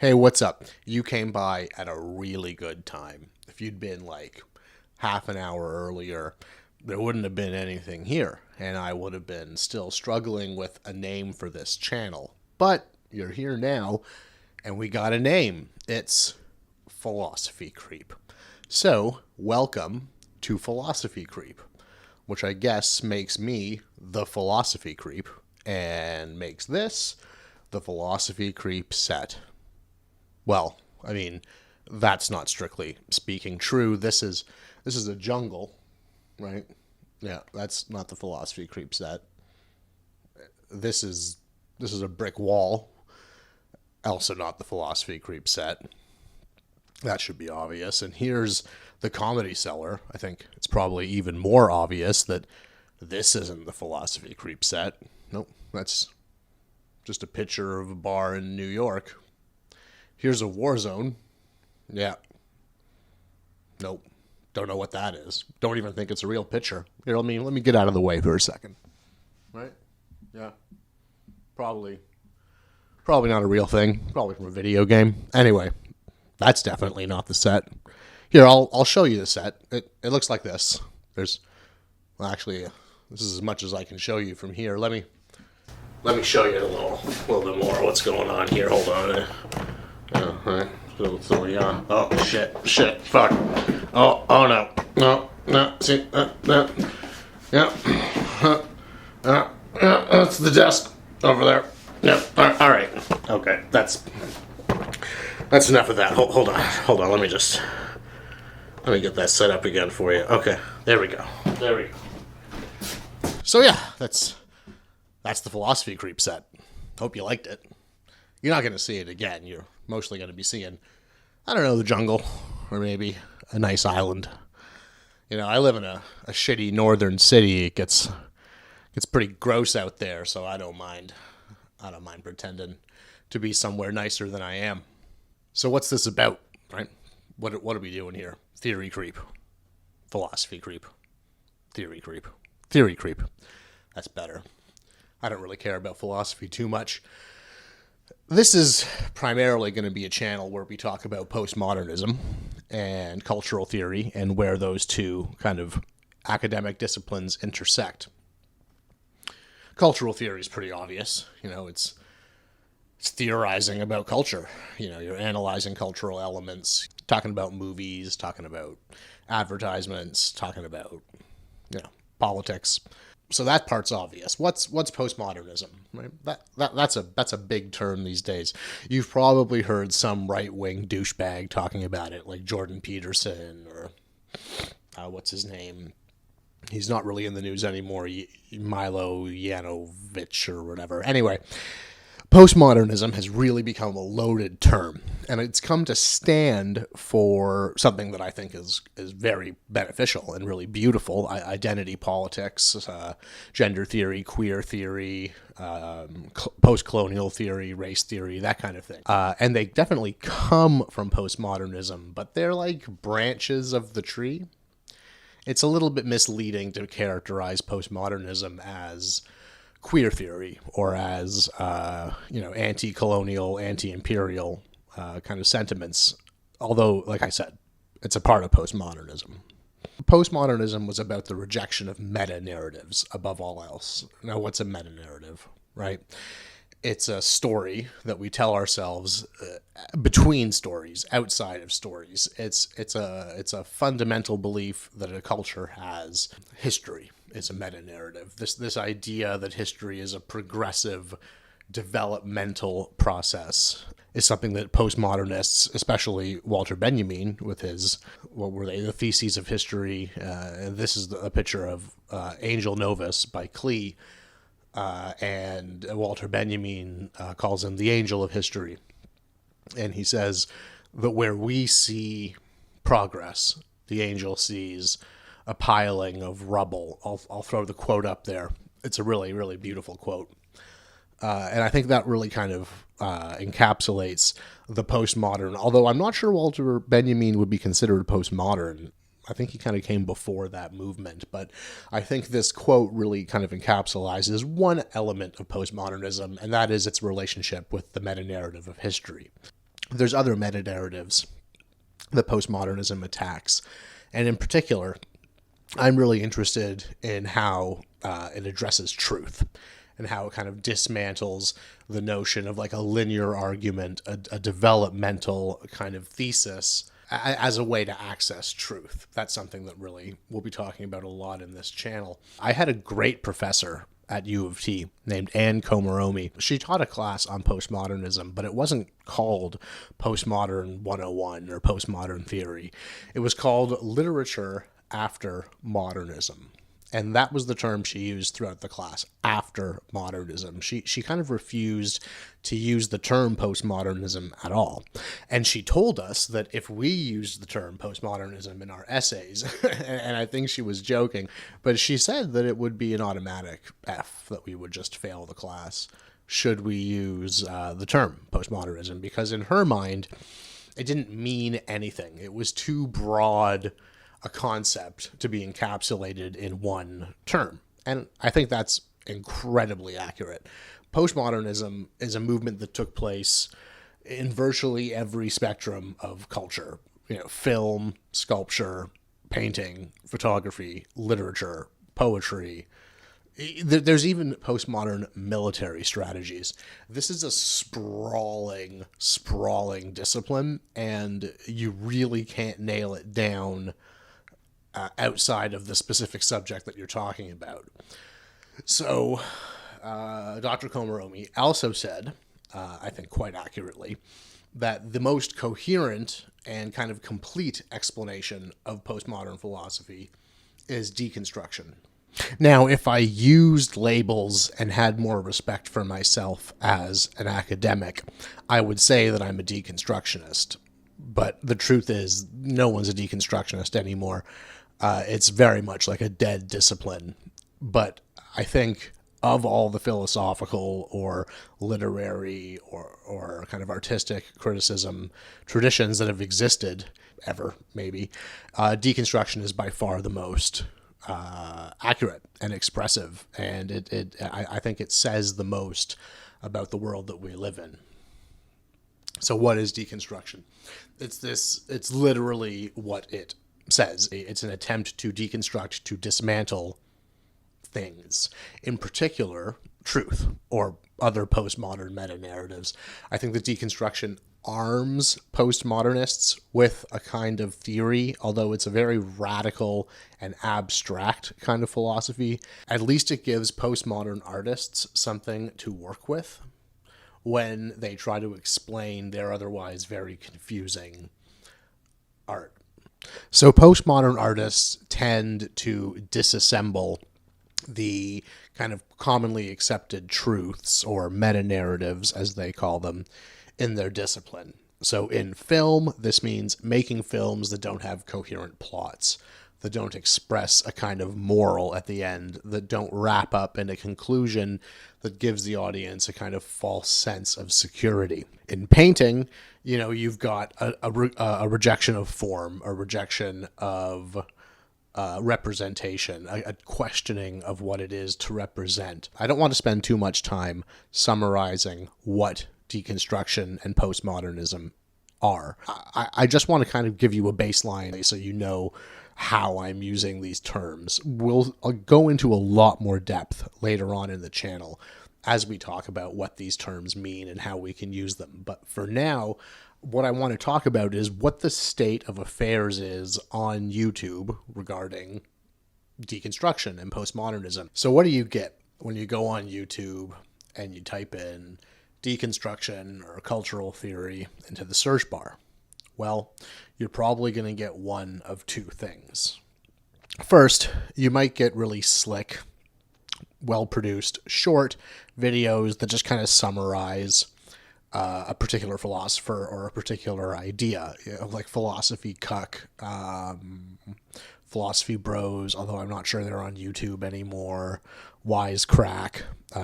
Hey, what's up? You came by at a really good time. If you'd been like half an hour earlier, there wouldn't have been anything here, and I would have been still struggling with a name for this channel. But you're here now, and we got a name. It's Philosophy Creep. So, welcome to Philosophy Creep, which I guess makes me the Philosophy Creep, and makes this the Philosophy Creep set. Well, I mean, that's not strictly speaking true. This is a jungle, right? Yeah, that's not the Philosophy Creep set. This is a brick wall. Also not the Philosophy Creep set. That should be obvious. And here's the Comedy Cellar. I think it's probably even more obvious that this isn't the Philosophy Creep set. Nope, that's just a picture of a bar in New York. Here's a war zone. Yeah. Nope. Don't know what that is. Don't even think it's a real picture. Here, let me get out of the way for a second. Right? Yeah. Probably not a real thing. Probably from a video game. Anyway, that's definitely not the set. Here, I'll show you the set. It looks like this. This is as much as I can show you from here. Let me show you a little bit more what's going on here. Hold on. Right. So yeah. Oh shit, fuck. Oh no. See, yeah. That's the desk over there. Yeah. All right. Okay. That's enough of that. Hold on. Let me get that set up again for you. Okay. There we go. So yeah, that's the Philosophy Creep set. Hope you liked it. You're not going to see it again. You're mostly going to be seeing, I don't know, the jungle, or maybe a nice island. You know, I live in a shitty northern city. It gets pretty gross out there, so I don't mind pretending to be somewhere nicer than I am. So what's this about, right? What are we doing here? Theory creep. Philosophy creep. Theory creep. Theory creep. That's better. I don't really care about philosophy too much. This is primarily going to be a channel where we talk about postmodernism and cultural theory and where those two kind of academic disciplines intersect. Cultural theory is pretty obvious. You know, it's theorizing about culture. You know, you're analyzing cultural elements, talking about movies, talking about advertisements, talking about, politics. So that part's obvious. What's postmodernism? Right? That's a big term these days. You've probably heard some right-wing douchebag talking about it, like Jordan Peterson or what's his name? He's not really in the news anymore. Milo Yanovich or whatever. Anyway, postmodernism has really become a loaded term, and it's come to stand for something that I think is very beneficial and really beautiful: identity politics, gender theory, queer theory, post-colonial theory, race theory, that kind of thing. And they definitely come from postmodernism, but they're like branches of the tree. It's a little bit misleading to characterize postmodernism as queer theory or as anti-colonial, anti-imperial kind of sentiments. Although, like I said, it's a part of postmodernism. Postmodernism was about the rejection of meta-narratives above all else. Now, what's a meta-narrative, right? It's a story that we tell ourselves between stories, outside of stories. It's a fundamental belief that a culture has history. Is a meta-narrative. This idea that history is a progressive, developmental process is something that postmodernists, especially Walter Benjamin, with his, what were they, the Theses of History. This is a picture of Angel Novus by Klee, and Walter Benjamin calls him the Angel of History. And he says that where we see progress, the angel sees a piling of rubble. I'll throw the quote up there. It's a really, really beautiful quote. And I think that really kind of encapsulates the postmodern, although I'm not sure Walter Benjamin would be considered postmodern. I think he kind of came before that movement, but I think this quote really kind of encapsulates one element of postmodernism, and that is its relationship with the meta-narrative of history. there's other meta-narratives that postmodernism attacks. And in particular, I'm really interested in how it addresses truth and how it kind of dismantles the notion of like a linear argument, a developmental kind of thesis as a way to access truth. That's something that really we'll be talking about a lot in this channel. I had a great professor at U of T named Anne Komaromi. She taught a class on postmodernism, but it wasn't called Postmodern 101 or Postmodern Theory. It was called Literature After Modernism. And that was the term she used throughout the class, after modernism. She kind of refused to use the term postmodernism at all. And she told us that if we used the term postmodernism in our essays, and I think she was joking, but she said that it would be an automatic F, that we would just fail the class should we use the term postmodernism, because in her mind, it didn't mean anything. It was too broad a concept to be encapsulated in one term. And I think that's incredibly accurate. Postmodernism is a movement that took place in virtually every spectrum of culture. Film, sculpture, painting, photography, literature, poetry. There's even postmodern military strategies. This is a sprawling discipline, and you really can't nail it down outside of the specific subject that you're talking about. So, Dr. Komaromi also said, I think quite accurately, that the most coherent and kind of complete explanation of postmodern philosophy is deconstruction. Now, if I used labels and had more respect for myself as an academic, I would say that I'm a deconstructionist. But the truth is, no one's a deconstructionist anymore. It's very much like a dead discipline. But I think of all the philosophical or literary or kind of artistic criticism traditions that have existed ever, maybe, deconstruction is by far the most accurate and expressive. And I think it says the most about the world that we live in. So what is deconstruction? It's literally what it says. It's an attempt to deconstruct, to dismantle things, in particular truth or other postmodern meta-narratives. I think that deconstruction arms postmodernists with a kind of theory, although it's a very radical and abstract kind of philosophy. At least it gives postmodern artists something to work with when they try to explain their otherwise very confusing art. So postmodern artists tend to disassemble the kind of commonly accepted truths, or meta-narratives as they call them, in their discipline. So in film, this means making films that don't have coherent plots, that don't express a kind of moral at the end, that don't wrap up in a conclusion that gives the audience a kind of false sense of security. In painting, you've got a rejection of form, a rejection of representation, a questioning of what it is to represent. I don't want to spend too much time summarizing what deconstruction and postmodernism are. I just want to kind of give you a baseline so you know how I'm using these terms. I'll go into a lot more depth later on in the channel as we talk about what these terms mean and how we can use them. But for now, what I want to talk about is what the state of affairs is on YouTube regarding deconstruction and postmodernism. So what do you get when you go on YouTube and you type in deconstruction or cultural theory into the search bar? Well, you're probably going to get one of two things. First, you might get really slick, well-produced, short videos that just kind of summarize a particular philosopher or a particular idea, like Philosophy Cuck, Philosophy Bros, although I'm not sure they're on YouTube anymore, Wisecrack.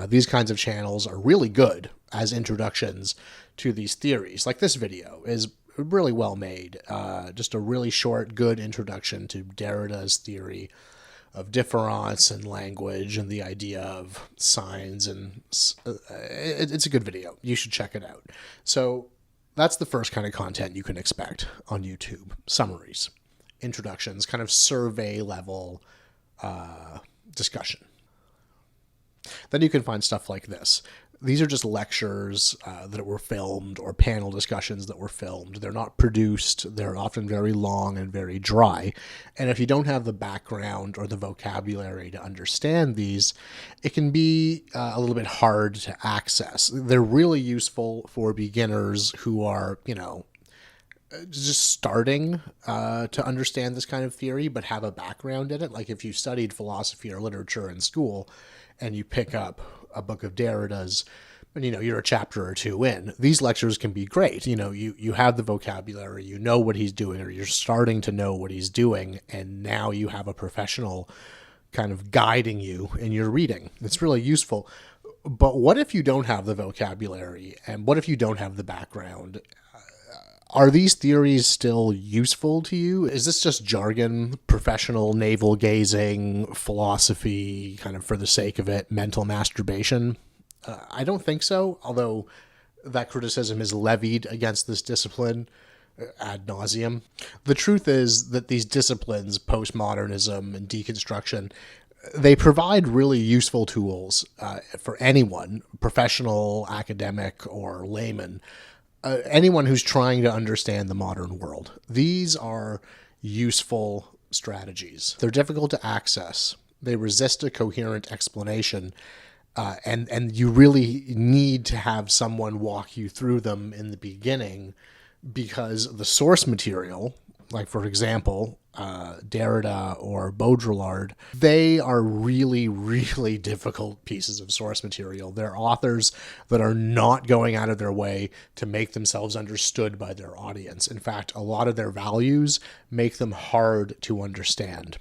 These kinds of channels are really good as introductions to these theories. Like this video is really well made, just a really short, good introduction to Derrida's theory of difference and language and the idea of signs, and it's a good video. You should check it out. So That's the first kind of content you can expect on YouTube. Summaries, introductions, kind of survey level discussion. Then you can find stuff like this. These are just lectures that were filmed, or panel discussions that were filmed. They're not produced. They're often very long and very dry. And if you don't have the background or the vocabulary to understand these, it can be a little bit hard to access. They're really useful for beginners who are, just starting to understand this kind of theory, but have a background in it. Like if you studied philosophy or literature in school and you pick up a book of Derrida's and, you're a chapter or two in, these lectures can be great. You have the vocabulary, you know what he's doing, or you're starting to know what he's doing. And now you have a professional kind of guiding you in your reading. It's really useful. But what if you don't have the vocabulary, and what if you don't have the background? Are these theories still useful to you? Is this just jargon, professional navel-gazing, philosophy, kind of for the sake of it, mental masturbation? I don't think so, although that criticism is levied against this discipline ad nauseum. The truth is that these disciplines, postmodernism and deconstruction, they provide really useful tools for anyone, professional, academic, or layman, anyone who's trying to understand the modern world. These are useful strategies. They're difficult to access. They resist a coherent explanation, and you really need to have someone walk you through them in the beginning, because the source material, like for example, Derrida or Baudrillard, they are really, really difficult pieces of source material. They're authors that are not going out of their way to make themselves understood by their audience. In fact, a lot of their values make them hard to understand.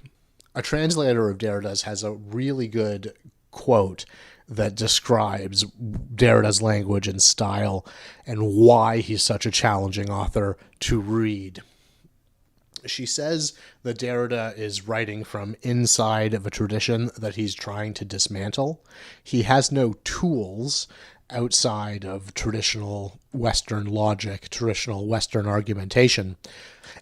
A translator of Derrida's has a really good quote that describes Derrida's language and style and why he's such a challenging author to read. She says that Derrida is writing from inside of a tradition that he's trying to dismantle. He has no tools outside of traditional Western logic, traditional Western argumentation.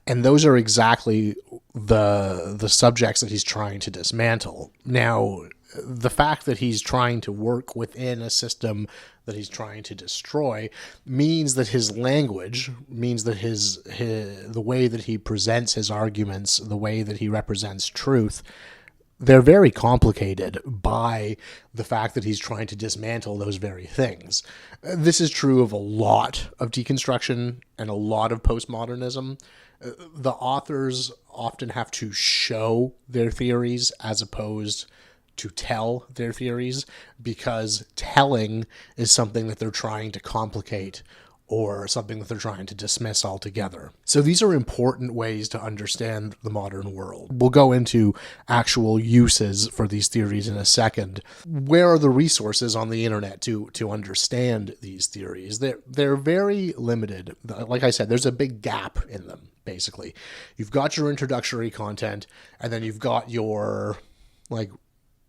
And those are exactly the subjects that he's trying to dismantle. Now, the fact that he's trying to work within a system that he's trying to destroy means that his language, means that the way that he presents his arguments, the way that he represents truth, they're very complicated by the fact that he's trying to dismantle those very things. This is true of a lot of deconstruction and a lot of postmodernism. The authors often have to show their theories as opposed to tell their theories, because telling is something that they're trying to complicate or something that they're trying to dismiss altogether. So these are important ways to understand the modern world. We'll go into actual uses for these theories in a second. Where are the resources on the internet to understand these theories? They're very limited. Like I said, there's a big gap in them, basically. You've got your introductory content, and then you've got your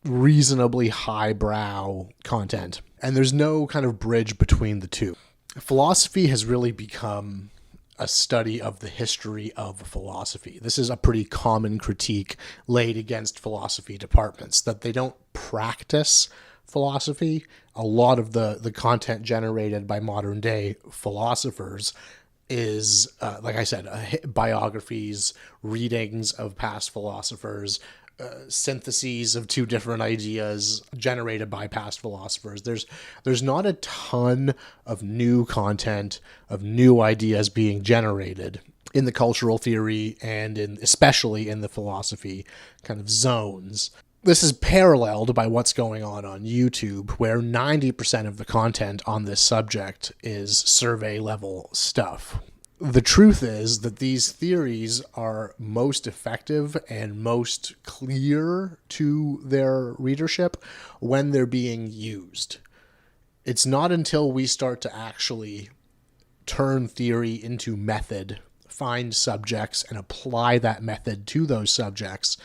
reasonably highbrow content, and there's no kind of bridge between the two. Philosophy has really become a study of the history of philosophy. This is a pretty common critique laid against philosophy departments, that they don't practice philosophy. A lot of the content generated by modern day philosophers is, like I said, biographies, readings of past philosophers, syntheses of two different ideas generated by past philosophers. There's not a ton of new content, of new ideas being generated in the cultural theory and especially in the philosophy kind of zones. This is paralleled by what's going on YouTube, where 90% of the content on this subject is survey level stuff. The truth is that these theories are most effective and most clear to their readership when they're being used. It's not until we start to actually turn theory into method, find subjects, and apply that method to those subjects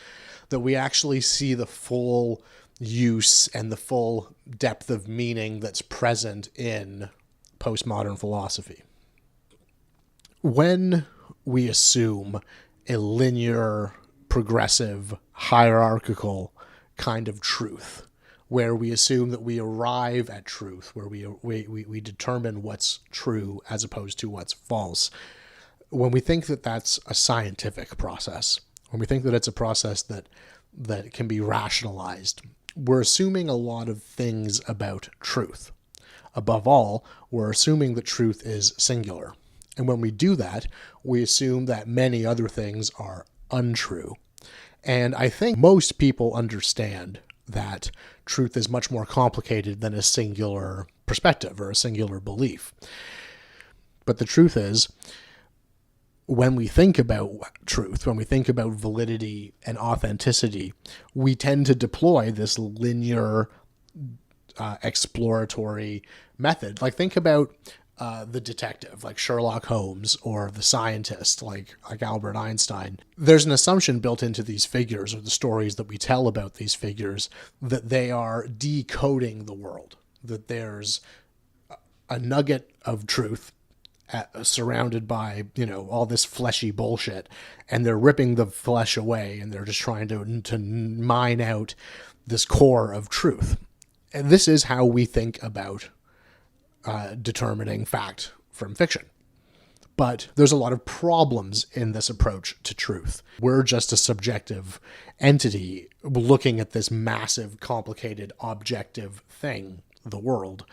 that we actually see the full use and the full depth of meaning that's present in postmodern philosophy. When we assume a linear, progressive, hierarchical kind of truth, where we assume that we arrive at truth, where we determine what's true as opposed to what's false, when we think that that's a scientific process, when we think that it's a process that can be rationalized, we're assuming a lot of things about truth. Above all, we're assuming that truth is singular. And when we do that, we assume that many other things are untrue. And I think most people understand that truth is much more complicated than a singular perspective or a singular belief. But the truth is, when we think about truth, when we think about validity and authenticity, we tend to deploy this linear, exploratory method. Like, think about the detective, like Sherlock Holmes, or the scientist, like Albert Einstein. There's an assumption built into these figures, or the stories that we tell about these figures, that they are decoding the world, that there's a nugget of truth surrounded by, all this fleshy bullshit, and they're ripping the flesh away, and they're just trying to mine out this core of truth. And this is how we think about determining fact from fiction. But there's a lot of problems in this approach to truth. We're just a subjective entity looking at this massive, complicated, objective thing, the world,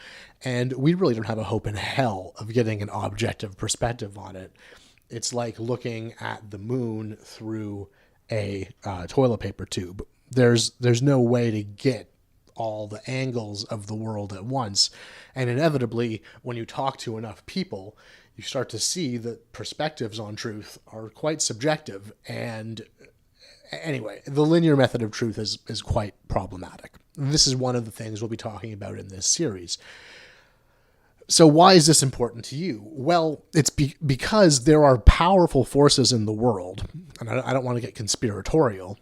and we really don't have a hope in hell of getting an objective perspective on it. It's like looking at the moon through a toilet paper tube. There's no way to get all the angles of the world at once, and inevitably, when you talk to enough people, you start to see that perspectives on truth are quite subjective. And anyway, the linear method of truth is quite problematic. This is one of the things we'll be talking about in this series. So why is this important to you? Well, it's because there are powerful forces in the world, and I don't want to get conspiratorial.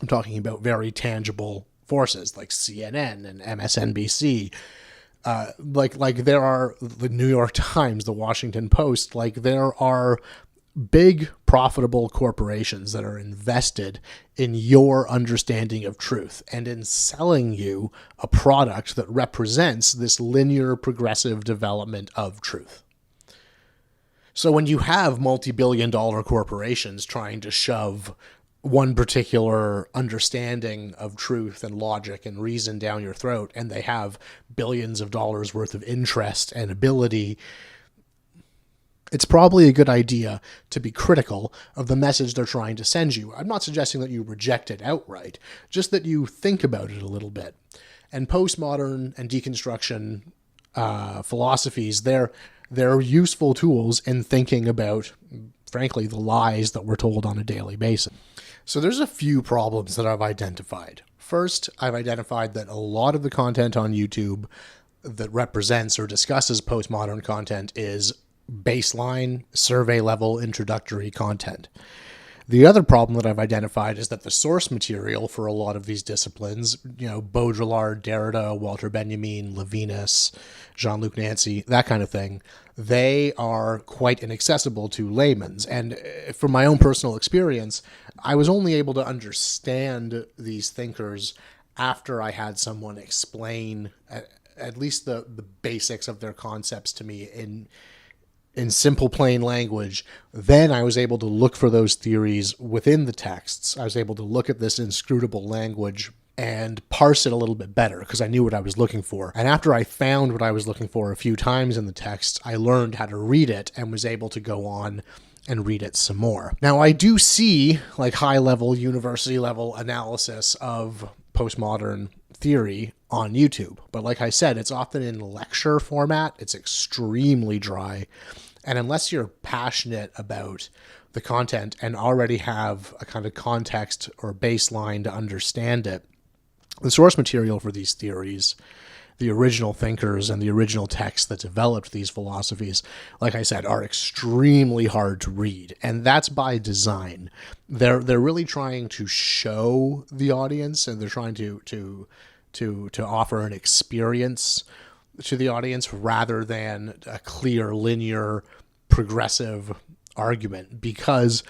I'm talking about very tangible forces like CNN and MSNBC. Like there are the New York Times, the Washington Post. Like, there are big profitable corporations that are invested in your understanding of truth and in selling you a product that represents this linear progressive development of truth. So when you have multi-billion-dollar corporations trying to shove one particular understanding of truth and logic and reason down your throat, and they have billions of dollars worth of interest and ability, it's probably a good idea to be critical of the message they're trying to send you. I'm not suggesting that you reject it outright, just that you think about it a little bit. And postmodern and deconstruction philosophies, they're useful tools in thinking about, frankly, the lies that we're told on a daily basis. So there's a few problems that I've identified. First, I've identified that a lot of the content on YouTube that represents or discusses postmodern content is baseline, survey level, introductory content. The other problem that I've identified is that the source material for a lot of these disciplines, Baudrillard, Derrida, Walter Benjamin, Levinas, Jean-Luc Nancy, that kind of thing, they are quite inaccessible to laymen. And from my own personal experience, I was only able to understand these thinkers after I had someone explain at least the basics of their concepts to me in simple, plain language. Then I was able to look for those theories within the texts. I was able to look at this inscrutable language and parse it a little bit better because I knew what I was looking for. And after I found what I was looking for a few times in the text, I learned how to read it and was able to go on and read it some more. Now, I do see like high-level, university-level analysis of postmodern theory on YouTube. But like I said, it's often in lecture format. It's extremely dry. And unless you're passionate about the content and already have a kind of context or baseline to understand it, the source material for these theories, the original thinkers and the original texts that developed these philosophies, like I said, are extremely hard to read. And that's by design. They're really trying to show the audience, and they're trying to offer an experience to the audience rather than a clear, linear, progressive argument, because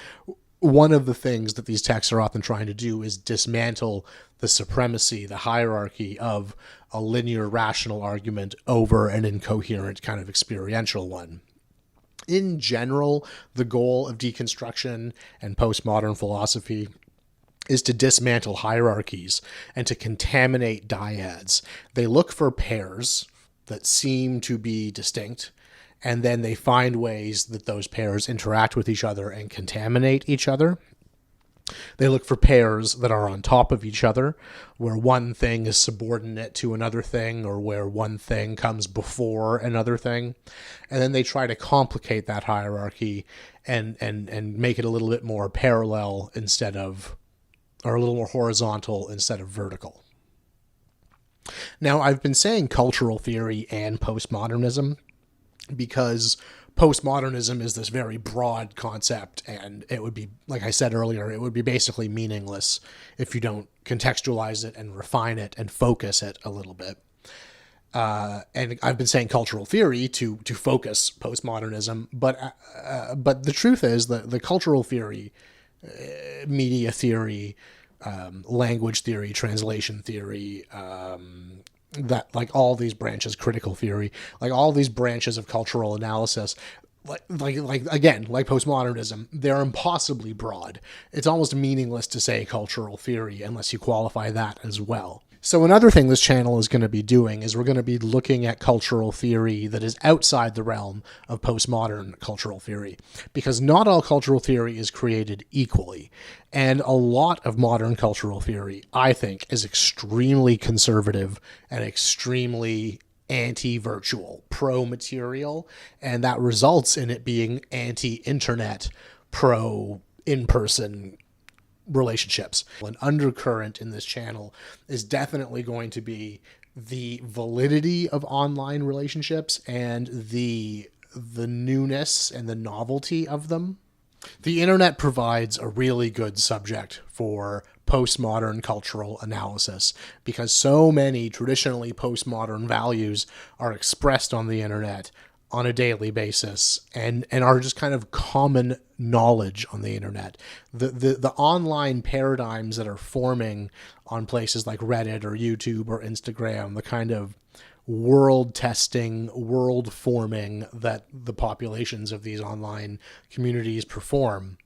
one of the things that these texts are often trying to do is dismantle the supremacy, the hierarchy of a linear rational argument over an incoherent kind of experiential one. In general, the goal of deconstruction and postmodern philosophy is to dismantle hierarchies and to contaminate dyads. They look for pairs that seem to be distinct, and then they find ways that those pairs interact with each other and contaminate each other. They look for pairs that are on top of each other, where one thing is subordinate to another thing, or where one thing comes before another thing. And then they try to complicate that hierarchy and make it a little bit more parallel instead of, or a little more horizontal instead of vertical. Now, I've been saying cultural theory and postmodernism because postmodernism is this very broad concept, and it would be, like I said earlier, it would be basically meaningless if you don't contextualize it and refine it and focus it a little bit. And I've been saying cultural theory to focus postmodernism, but the truth is that the cultural theory, media theory, language theory, translation theory, that like all these branches, critical theory, like all these branches of cultural analysis, like again, like postmodernism, they're impossibly broad. It's almost meaningless to say cultural theory unless you qualify that as well. So another thing this channel is going to be doing is we're going to be looking at cultural theory that is outside the realm of postmodern cultural theory, because not all cultural theory is created equally. And a lot of modern cultural theory, I think, is extremely conservative and extremely anti-virtual, pro-material, and that results in it being anti-internet, pro-in-person relationships. An undercurrent in this channel is definitely going to be the validity of online relationships and the newness and the novelty of them. The internet provides a really good subject for postmodern cultural analysis because so many traditionally postmodern values are expressed on the internet on a daily basis and are just kind of common knowledge on the internet. The online paradigms that are forming on places like Reddit or YouTube or Instagram, the kind of world testing, world forming that the populations of these online communities perform,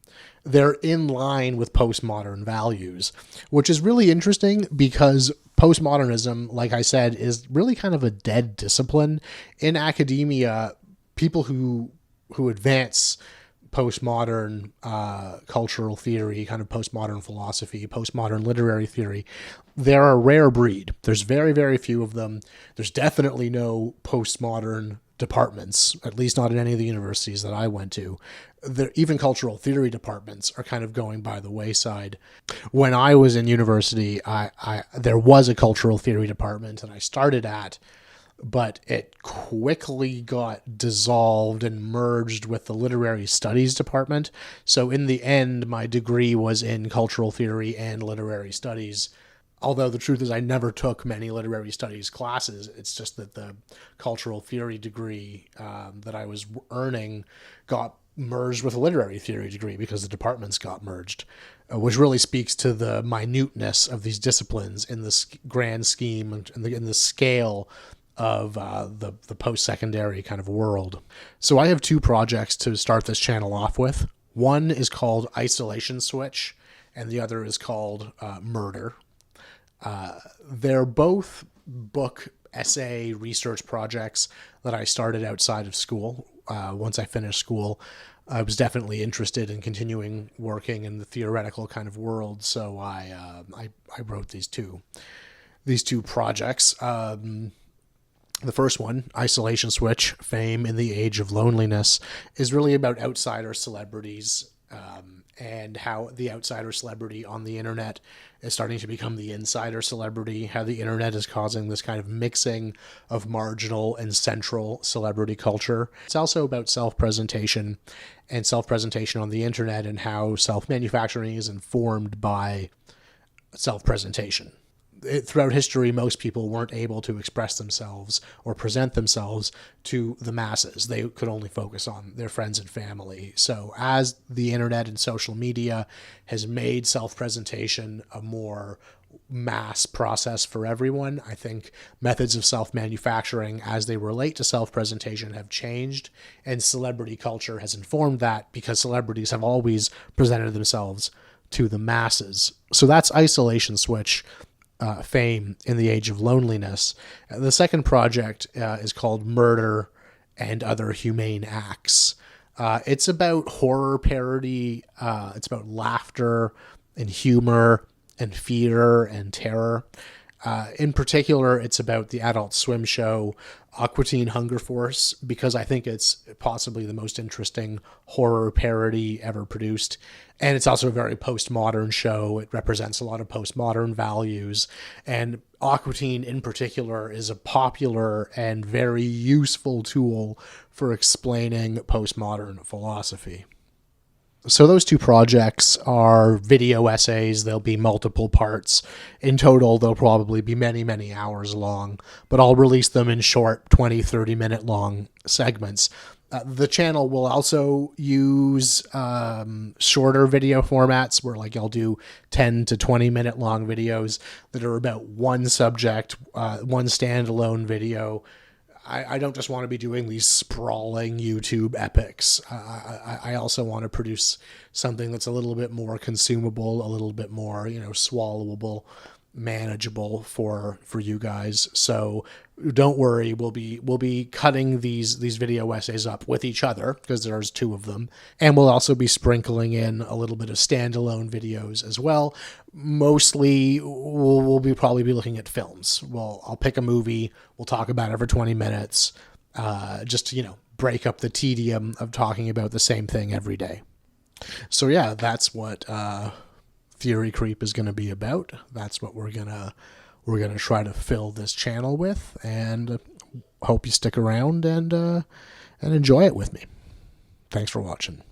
they're in line with postmodern values, which is really interesting because postmodernism, like I said, is really kind of a dead discipline. In academia, people who advance postmodern cultural theory, kind of postmodern philosophy, postmodern literary theory, they're a rare breed. There's very, very few of them. There's definitely no postmodern departments, at least not in any of the universities that I went to. Even cultural theory departments are kind of going by the wayside. When I was in university, there was a cultural theory department that I started at, but it quickly got dissolved and merged with the literary studies department. So in the end, my degree was in cultural theory and literary studies. Although the truth is I never took many literary studies classes. It's just that the cultural theory degree that I was earning got merged with a literary theory degree because the departments got merged, which really speaks to the minuteness of these disciplines in this grand scheme and in the scale of the post-secondary kind of world. So I have two projects to start this channel off with. One is called Isolation Switch, and the other is called Murder. They're both book, essay, research projects that I started outside of school. Once I finished school, I was definitely interested in continuing working in the theoretical kind of world, so I wrote these two projects. The first one, Isolation Switch, Fame in the Age of Loneliness, is really about outsider celebrities and how the outsider celebrity on the internet is starting to become the insider celebrity, how the internet is causing this kind of mixing of marginal and central celebrity culture. It's also about self-presentation and self-presentation on the internet and how self-manufacturing is informed by self-presentation. throughout history, most people weren't able to express themselves or present themselves to the masses. They could only focus on their friends and family. So as the internet and social media has made self-presentation a more mass process for everyone, I think methods of self-manufacturing as they relate to self-presentation have changed, and celebrity culture has informed that, because celebrities have always presented themselves to the masses. So that's Isolation Switch, Fame in the Age of Loneliness. The second project is called Murder and Other Humane Acts. It's about horror parody. It's about laughter and humor and fear and terror. In particular, it's about the Adult Swim show Aqua Teen Hunger Force, because I think it's possibly the most interesting horror parody ever produced. And it's also a very postmodern show. It represents a lot of postmodern values. And Aqua Teen in particular is a popular and very useful tool for explaining postmodern philosophy. So those two projects are video essays. There'll be multiple parts. In total, they'll probably be many, many hours long, but I'll release them in short 20, 30-minute long segments. The channel will also use shorter video formats where like I'll do 10 to 20-minute long videos that are about one subject, one standalone video. I don't just want to be doing these sprawling YouTube epics. I also want to produce something that's a little bit more consumable, a little bit more, swallowable, manageable for you guys. So don't worry, we'll be cutting these video essays up with each other, because there's two of them, and we'll also be sprinkling in a little bit of standalone videos as well. Mostly we'll probably be looking at films. I'll pick a movie, we'll talk about it for 20 minutes, just to break up the tedium of talking about the same thing every day. So yeah, that's what Theory Creep is going to be about. That's what we're gonna try to fill this channel with, and hope you stick around and enjoy it with me. Thanks for watching.